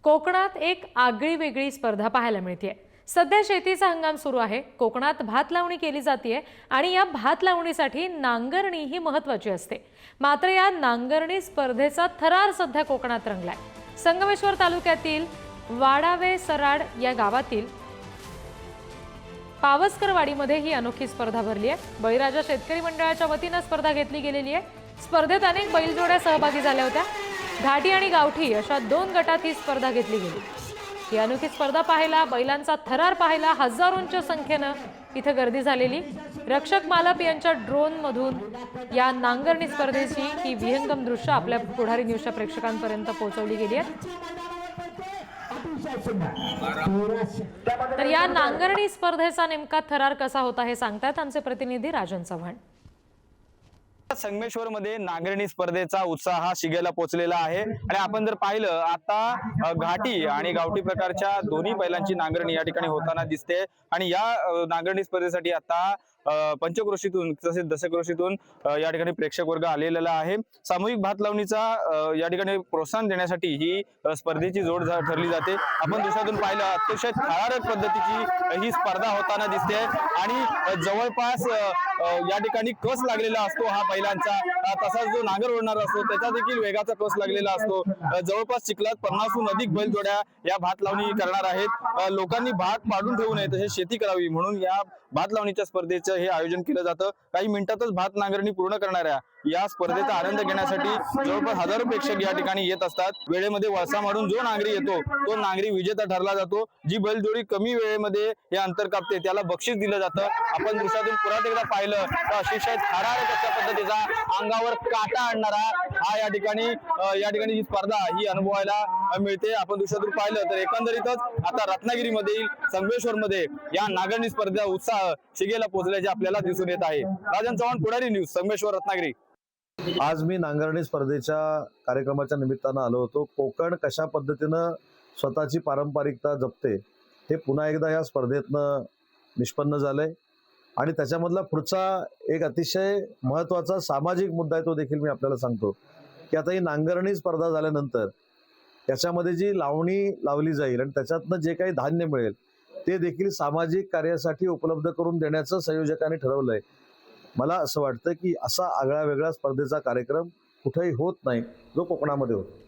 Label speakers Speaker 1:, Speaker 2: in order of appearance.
Speaker 1: कोकणात एक आगळी वेगळी स्पर्धा पाहायला मिळते। सध्या शेतीचा हंगाम सुरू आहे। कोकणात भात लावणी केली जाते आणि या भात लावणीसाठी नांगरणी ही महत्त्वाची असते। मात्र या नांगरणी स्पर्धेचा थरार सध्या कोकणात रंगलाय। संगमेश्वर तालुक्यातील वाडावे सराड या गावातील पावसकरवाडीमध्ये ही अनोखी स्पर्धा भरली आहे। बळीराजा शेतकरी मंडळाच्या वतीने स्पर्धा घेतली गेलेली आहे। स्पर्धेत अनेक बैलजोड्या सहभागी झाल्या होत्या। घाटी आणि गावठी अशा 2 गटात ही स्पर्धा घेतली गेली। ही अनोखी स्पर्धा पाहायला, बैलांचा थरार पाहायला हजारोंच्या संख्येने इथे गर्दी झालेली। रक्षक मालप यांच्या ड्रोन मधून या नांगरणी स्पर्धेची ही विहंगम दृश्य आपल्या पुढारी न्यूजच्या प्रेक्षकांपर्यंत पोहोचवली गेली आहेत। तर या नांगरणी स्पर्धेचा नेमका थरार कसा होता हे सांगतात आमचे प्रतिनिधी राजन चव्हाण।
Speaker 2: संगमेश्वर मध्ये नांगरणी स्पर्धेचा उत्साह हा शिगेला पोहोचलेला आहे आणि आपण जर पाहिलं आता घाटी आणि गावठी प्रकारच्या दोन्ही बैलांची नांगरणी या ठिकाणी होताना दिसते आणि या नांगरणी स्पर्धेसाठी आता पंचक्रोशीतून तसेच दशक्रोशीतून या ठिकाणी प्रेक्षक वर्ग आलेला आहे। सामूहिक भात लावणीचा या ठिकाणी प्रोत्साहन देण्यासाठी ही स्पर्धेची जोड ठरली जाते। आपण दिवसातून पाहिलं अतिशय थरारक पद्धतीची ही स्पर्धा होताना दिसते आणि जवळपास या ठिकाणी कस लागलेला असतो हा बैलांचा, तसाच जो नांगर ओढणार असतो त्याचा देखील वेगाचा कस लागलेला असतो। जवळपास चिखलात 50हून अधिक बैलजोड्या या भात लावणी करणार आहेत। लोकांनी भात पाडून ठेवू नये तसेच शेती करावी म्हणून या भात लावणीच्या स्पर्धेचं हे आयोजन केलं जातं। काही मिनिटातच भात नांगरणी पूर्ण करणाऱ्या या स्पर्धेचा आनंद घेण्यासाठी जवळपास हजारो प्रेक्षक या ठिकाणी येत असतात। वेळेमध्ये वळसा मारून जो नांगरी येतो तो नांगरी विजेता ठरला जातो। जी बैलजोडी कमी वेळेमध्ये हे अंतर कापते त्याला बक्षीस दिलं जातं। आपण दृश्यातून पुन्हा एकदा पाहिलं तर अतिशय थरारक अशा पद्धतीचा अंगावर काटा आणणारा हा या ठिकाणी ही स्पर्धा ही अनुभवायला मिळते। आपण दृश्यातून पाहिलं तर एकंदरीतच आता रत्नागिरीमधील संगमेश्वरमध्ये या नांगरणी स्पर्धेचा उत्साह शिगेला पोहोचल्याचे आपल्याला दिसून येत आहे। राजन चव्हाण, पुढारी न्यूज, संगमेश्वर, रत्नागिरी।
Speaker 3: आज मी नांगरणी स्पर्धेच्या कार्यक्रमाच्या निमित्तानं आलो होतो। कोकण कशा पद्धतीनं स्वतःची पारंपरिकता जपते हे पुन्हा एकदा या स्पर्धेतनं निष्पन्न झालंय आणि त्याच्यामधला पुढचा एक अतिशय महत्त्वाचा सामाजिक मुद्दा आहे तो देखील मी आपल्याला सांगतो की आता ही नांगरणी स्पर्धा झाल्यानंतर त्याच्यामध्ये जी लावणी लावली जाईल आणि त्याच्यातनं जे काही धान्य मिळेल ते देखील सामाजिक कार्यासाठी उपलब्ध करून देण्याचं संयोजकांनी ठरवलंय। मला असं वाटतं की असा आगळा वेगळा स्पर्धेचा कार्यक्रम कुठेही होत नाही जो कोकणामध्ये होतो।